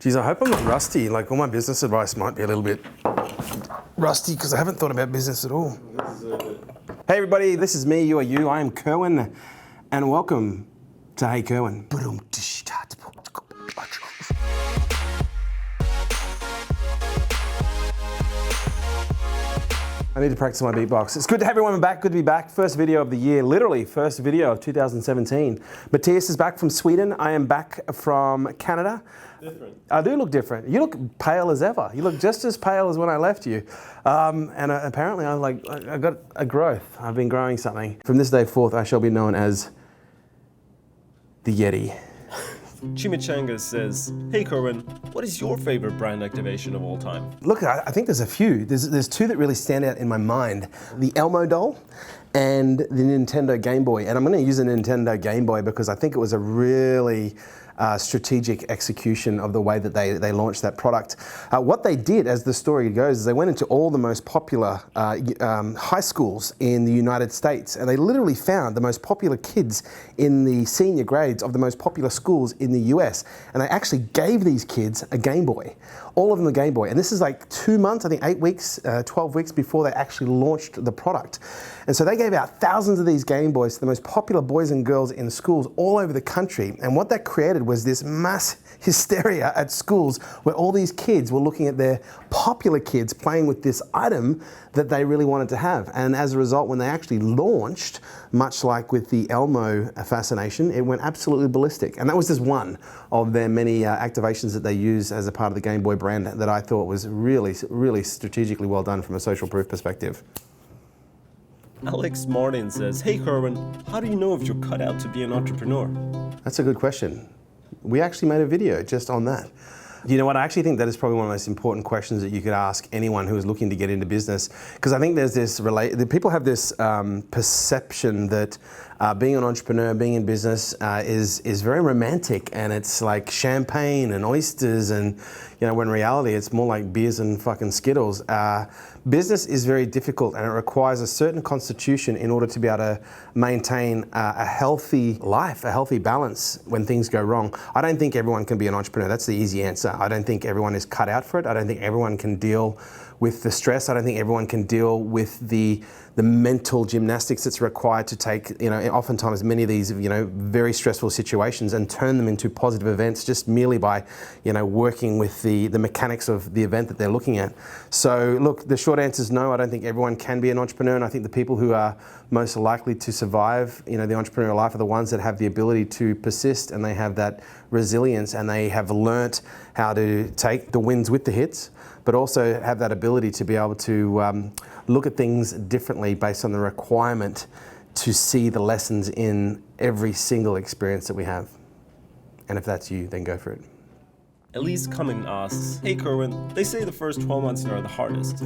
Geez, I hope I'm not rusty. Like, all my business advice might be a little bit rusty because I haven't thought about business at all. Hey everybody, this is me, you are you. I am Kerwin, and welcome to HeyKerwin. I need to practice my beatbox. It's good to have everyone back. Good to be back. First video of the year, literally first video of 2017. Matthias is back from Sweden. I am back from Canada. Different. I do look different. You look pale as ever. You look just as pale as when I left you. Apparently I got a growth. I've been growing something. From this day forth, I shall be known as the Yeti. Chimichanga says, "Hey Kerwin, what is your favorite brand activation of all time?" Look, I think there's a few. There's two that really stand out in my mind. The Elmo doll and the Nintendo Game Boy. And I'm going to use a Nintendo Game Boy because I think it was a really strategic execution of the way that they launched that product. What they did, as the story goes, is they went into all the most popular high schools in the United States, and they literally found the most popular kids in the senior grades of the most popular schools in the US, and they actually gave these kids a Game Boy. All of them a Game Boy. And this is like 2 months, I think 8 weeks, 12 weeks before they actually launched the product. And so they gave out thousands of these Game Boys to the most popular boys and girls in schools all over the country. And what that created was this mass hysteria at schools where all these kids were looking at their popular kids playing with this item that they really wanted to have. And as a result, when they actually launched, much like with the Elmo fascination, it went absolutely ballistic. And that was just one of their many activations that they use as a part of the Game Boy brand that I thought was really, really strategically well done from a social proof perspective. Alex Martin says, "Hey Kerwin, how do you know if you're cut out to be an entrepreneur?" That's a good question. We actually made a video just on that. You know what, I actually think that is probably one of the most important questions that you could ask anyone who is looking to get into business, because I think there's this, people have this perception that being an entrepreneur, being in business is very romantic, and it's like champagne and oysters, and you know, when in reality it's more like beers and fucking Skittles. Business is very difficult, and it requires a certain constitution in order to be able to maintain a healthy life, a healthy balance when things go wrong. I don't think everyone can be an entrepreneur. That's the easy answer. I don't think everyone is cut out for it. I don't think everyone can deal with the stress. I don't think everyone can deal with the mental gymnastics that's required to take, you know, oftentimes many of these, you know, very stressful situations and turn them into positive events just merely by, you know, working with the mechanics of the event that they're looking at. So look, the short answer is no, I don't think everyone can be an entrepreneur, and I think the people who are most likely to survive, you know, the entrepreneurial life are the ones that have the ability to persist, and they have that resilience, and they have learnt how to take the wins with the hits, but also have that ability to be able to look at things differently based on the requirement to see the lessons in every single experience that we have. And if that's you, then go for it. Elise Cumming asks, "Hey Kerwin, they say the first 12 months are the hardest.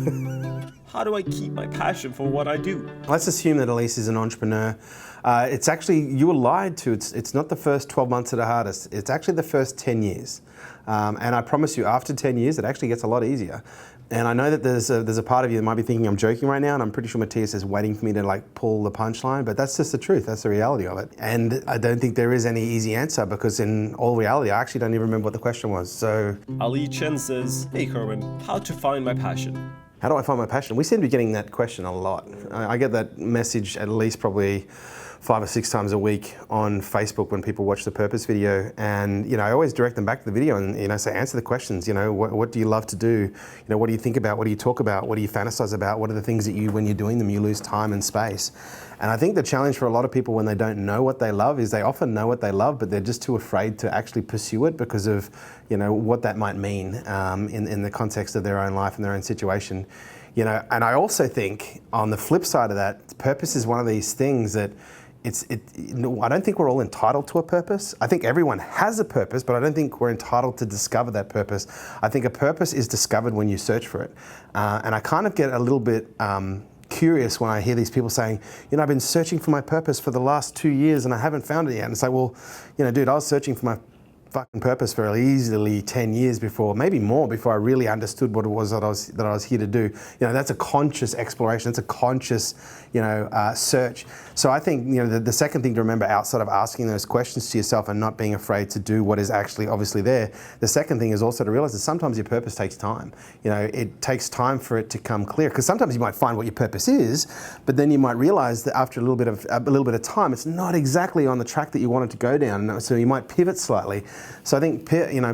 How do I keep my passion for what I do?" Let's assume that Elise is an entrepreneur. It's actually, you were lied to. It's not the first 12 months that are hardest. It's actually the first 10 years. And I promise you, after 10 years, it actually gets a lot easier. And I know that there's a part of you that might be thinking I'm joking right now, and I'm pretty sure Matthias is waiting for me to like pull the punchline, but that's just the truth. That's the reality of it. And I don't think there is any easy answer, because in all reality, I actually don't even remember what the question was. So Ali Chen says, "Hey Kerwin, how to find my passion?" How do I find my passion? We seem to be getting that question a lot. I get that message at least probably 5 or 6 times a week on Facebook when people watch the purpose video, and you know, I always direct them back to the video and, you know, say, answer the questions. You know, what do you love to do? You know, what do you think about? What do you talk about? What do you fantasize about? What are the things that you, when you're doing them, you lose time and space? And I think the challenge for a lot of people when they don't know what they love is they often know what they love, but they're just too afraid to actually pursue it because of, you know, what that might mean in the context of their own life and their own situation. You know, and I also think on the flip side of that, purpose is one of these things that I don't think we're all entitled to a purpose. I think everyone has a purpose, but I don't think we're entitled to discover that purpose. I think a purpose is discovered when you search for it. And I kind of get a little bit curious when I hear these people saying, you know, I've been searching for my purpose for the last 2 years and I haven't found it yet. And it's like, well, you know, dude, I was searching for my fucking purpose for easily 10 years before, maybe more, before I really understood what it was that I was here to do. That's a conscious exploration. It's a conscious, search. So I think, the second thing to remember outside of asking those questions to yourself and not being afraid to do what is actually obviously there, the second thing is also to realize that sometimes your purpose takes time. It takes time for it to come clear, because sometimes you might find what your purpose is, but then you might realize that after a little bit of time, it's not exactly on the track that you wanted to go down. So you might pivot slightly. So I think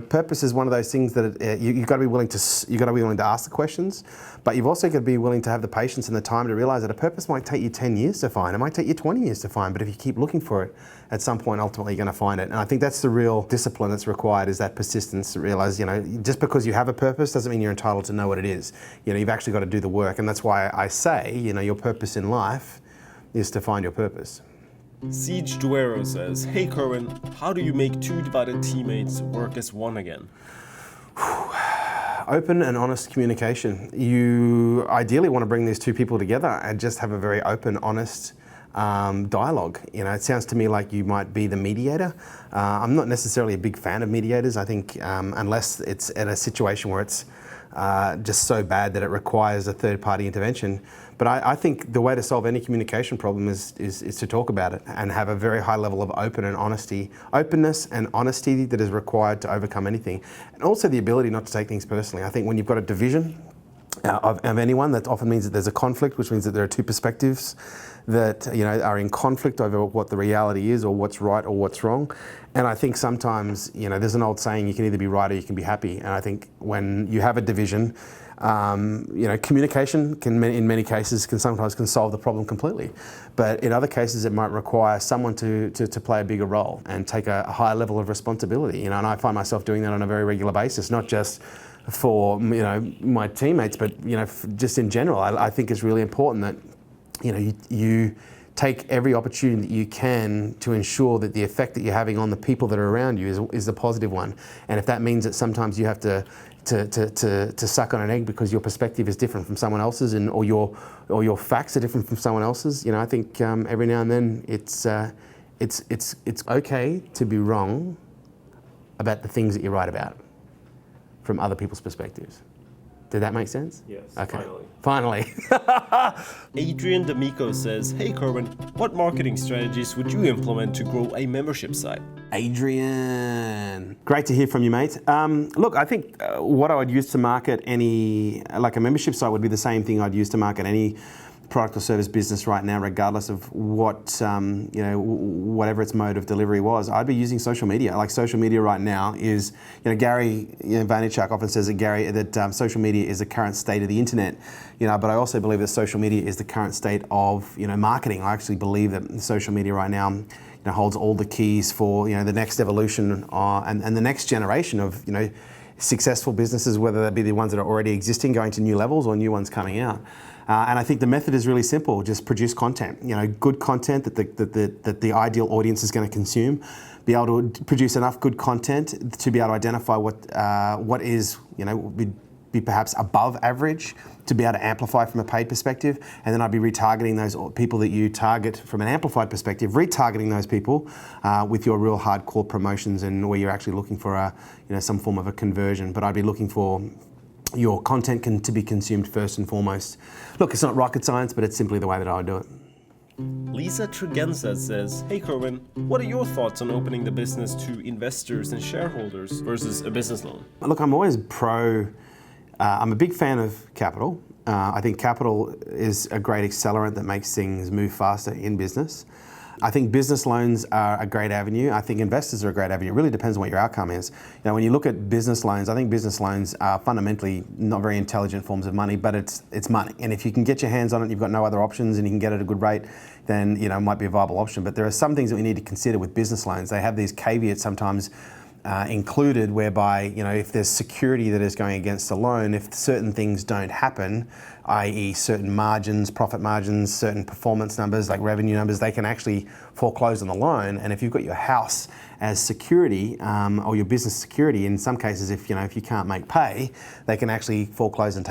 purpose is one of those things that you've got to be willing to ask the questions, but you've also got to be willing to have the patience and the time to realize that a purpose might take you 10 years to find. It might take you 20 years to find, but if you keep looking for it, at some point ultimately you're going to find it. And I think that's the real discipline that's required, is that persistence to realize, just because you have a purpose doesn't mean you're entitled to know what it is. You've actually got to do the work, and that's why I say, your purpose in life is to find your purpose. Siege Duero says, "Hey Kerwin, how do you make two divided teammates work as one again?" Open and honest communication. You ideally want to bring these two people together and just have a very open, honest dialogue. It sounds to me like you might be the mediator. I'm not necessarily a big fan of mediators. I think unless it's in a situation where it's just so bad that it requires a third-party intervention. But I think the way to solve any communication problem is to talk about it and have a very high level of openness and honesty that is required to overcome anything. And also the ability not to take things personally. I think when you've got a division of anyone, that often means that there's a conflict, which means that there are two perspectives that are in conflict over what the reality is, or what's right or what's wrong. And I think sometimes there's an old saying, you can either be right or you can be happy. And I think when you have a division, communication in many cases can sometimes solve the problem completely, but in other cases it might require someone to play a bigger role and take a higher level of responsibility. And I find myself doing that on a very regular basis, not just for my teammates, but just in general. I think it's really important that you take every opportunity that you can to ensure that the effect that you're having on the people that are around you is a positive one. And if that means that sometimes you have to suck on an egg because your perspective is different from someone else's, or your facts are different from someone else's, I think every now and then it's okay to be wrong about the things that you write about from other people's perspectives. Did that make sense? Yes, okay. Finally. Adrian D'Amico says, "Hey Kerwin, what marketing strategies would you implement to grow a membership site?" Adrian, great to hear from you, mate. Look, I think what I would use to market a membership site would be the same thing I'd use to market any product or service business right now, regardless of what, whatever its mode of delivery was. I'd be using social media. Like, social media right now is, Gary Vaynerchuk often says that social media is the current state of the internet, but I also believe that social media is the current state of, marketing. I actually believe that social media right now holds all the keys for, the next evolution and the next generation of, successful businesses, whether that be the ones that are already existing, going to new levels, or new ones coming out. And I think the method is really simple. Just produce content, good content that the ideal audience is going to consume. Be able to produce enough good content to be able to identify what is, be perhaps above average, to be able to amplify from a paid perspective. And then I'd be retargeting those people that you target from an amplified perspective, retargeting those people with your real hardcore promotions, and where you're actually looking for some form of a conversion. But I'd be looking for your content to be consumed first and foremost. Look, it's not rocket science, but it's simply the way that I would do it. Lisa Tregenza says, "Hey Kerwin, what are your thoughts on opening the business to investors and shareholders versus a business loan?" Look, I'm always I'm a big fan of capital. I think capital is a great accelerant that makes things move faster in business. I think business loans are a great avenue. I think investors are a great avenue. It really depends on what your outcome is. When you look at business loans, I think business loans are fundamentally not very intelligent forms of money, but it's money. And if you can get your hands on it, you've got no other options, and you can get it at a good rate, then it might be a viable option. But there are some things that we need to consider with business loans. They have these caveats sometimes included, whereby if there's security that is going against the loan, if certain things don't happen, i.e. certain margins, profit margins, certain performance numbers like revenue numbers, they can actually foreclose on the loan. And if you've got your house as security, or your business security. In some cases, if you can't make pay, they can actually foreclose and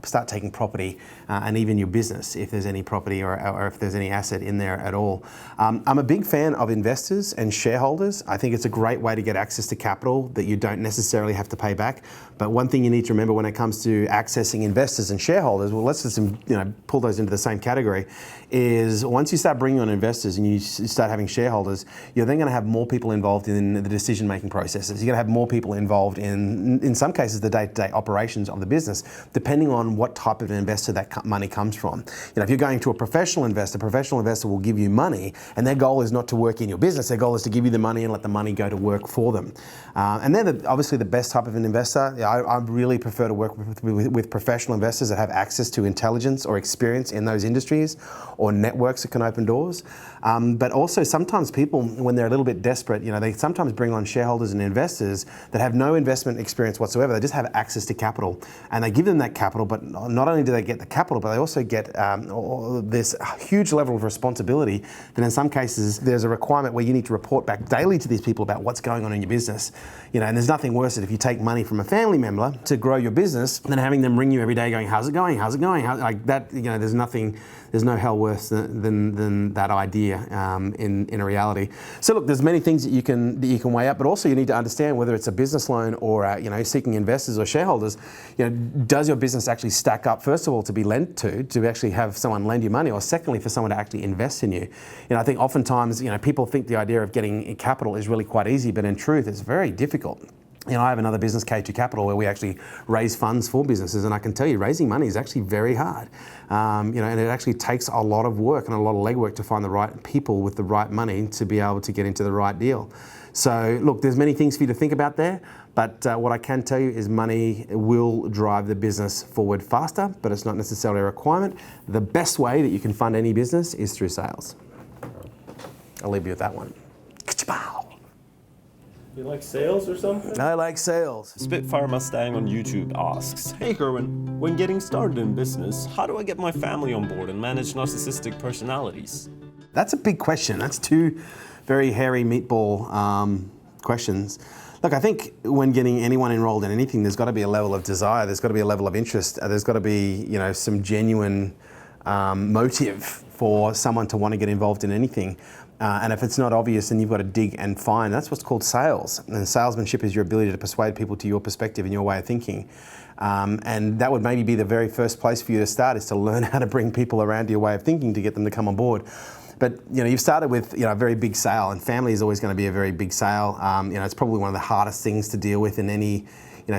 start taking property, and even your business if there's any property or if there's any asset in there at all. I'm a big fan of investors and shareholders. I think it's a great way to get access to capital that you don't necessarily have to pay back. But one thing you need to remember when it comes to accessing investors and shareholders, well, let's just pull those into the same category, is once you start bringing on investors and you start having shareholders, you're then going to have more people involved in the decision-making processes. You're going to have more people involved in some cases, the day-to-day operations of the business, depending on what type of investor that money comes from. If you're going to a professional investor will give you money, and their goal is not to work in your business. Their goal is to give you the money and let the money go to work for them. And they're obviously the best type of an investor. I really prefer to work with professional investors that have access to intelligence or experience in those industries or networks that can open doors. But also sometimes people, when they're a little bit desperate, they sometimes bring on shareholders and investors that have no investment experience whatsoever. They just have access to capital, and they give them that capital, but not only do they get the capital, but they also get this huge level of responsibility that in some cases there's a requirement where you need to report back daily to these people about what's going on in your business. And there's nothing worse than if you take money from a family member to grow your business than having them ring you every day going, how's it going? How's it going? Like that, there's no hell worse than that idea in a reality. So look, there's many things that you can weigh up, but also you need to understand whether it's a business loan or seeking investors or shareholders. Does your business actually stack up, first of all, to be lent to actually have someone lend you money, or secondly, for someone to actually invest in you? I think oftentimes people think the idea of getting capital is really quite easy, but in truth, it's very difficult. I have another business, K2 Capital, where we actually raise funds for businesses, and I can tell you raising money is actually very hard. And it actually takes a lot of work and a lot of legwork to find the right people with the right money to be able to get into the right deal. So look, there's many things for you to think about there, but what I can tell you is money will drive the business forward faster, but it's not necessarily a requirement. The best way that you can fund any business is through sales. I'll leave you with that one. You like sales or something? I like sales. Spitfire Mustang on YouTube asks, Hey Kerwin, when getting started in business, how do I get my family on board and manage narcissistic personalities? That's a big question. That's two very hairy meatball questions. Look, I think when getting anyone enrolled in anything, there's got to be a level of desire, there's got to be a level of interest, there's got to be some genuine motive for someone to want to get involved in anything. And if it's not obvious, then you've got to dig and find. That's what's called sales. And salesmanship is your ability to persuade people to your perspective and your way of thinking. And that would maybe be the very first place for you to start, is to learn how to bring people around to your way of thinking to get them to come on board. But you've started with a very big sale, and family is always going to be a very big sale. It's probably one of the hardest things to deal with in any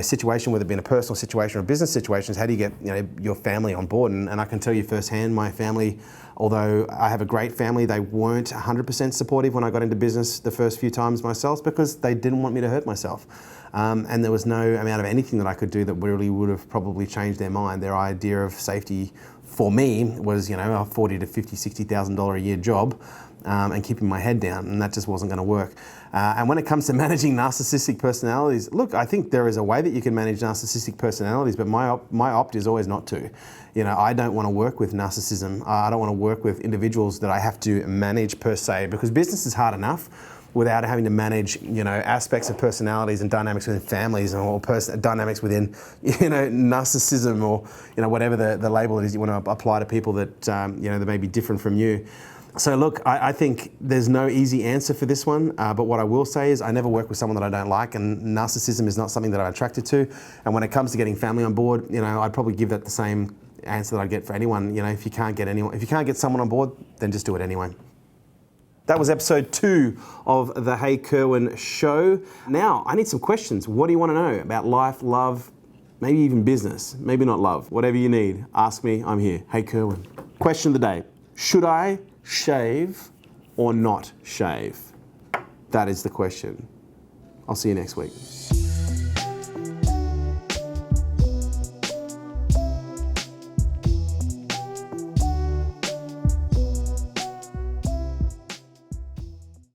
situation, whether it be in a personal situation or a business situation. Is how do you get your family on board? And I can tell you firsthand, my family, although I have a great family, they weren't 100% supportive when I got into business the first few times myself, because they didn't want me to hurt myself. And there was no amount of anything that I could do that really would have probably changed their mind. Their idea of safety for me was, a $40,000 to $50,000, $60,000 a year job, and keeping my head down, and that just wasn't going to work. And when it comes to managing narcissistic personalities, look, I think there is a way that you can manage narcissistic personalities, but my opt is always not to. I don't want to work with narcissism. I don't want to work with individuals that I have to manage per se, because business is hard enough without having to manage, aspects of personalities and dynamics within families, or dynamics within, narcissism, or, whatever the label it is you want to apply to people that, that may be different from you. So look, I think there's no easy answer for this one, but what I will say is I never work with someone that I don't like, and narcissism is not something that I'm attracted to. And when it comes to getting family on board, I'd probably give that the same answer that I'd get for anyone. If you can't get someone on board, then just do it anyway. That was episode 2 of the Hey Kerwin show. Now, I need some questions. What do you want to know about life, love, maybe even business? Maybe not love. Whatever you need, ask me. I'm here. Hey Kerwin. Question of the day. Should I shave or not shave? That is the question. I'll see you next week.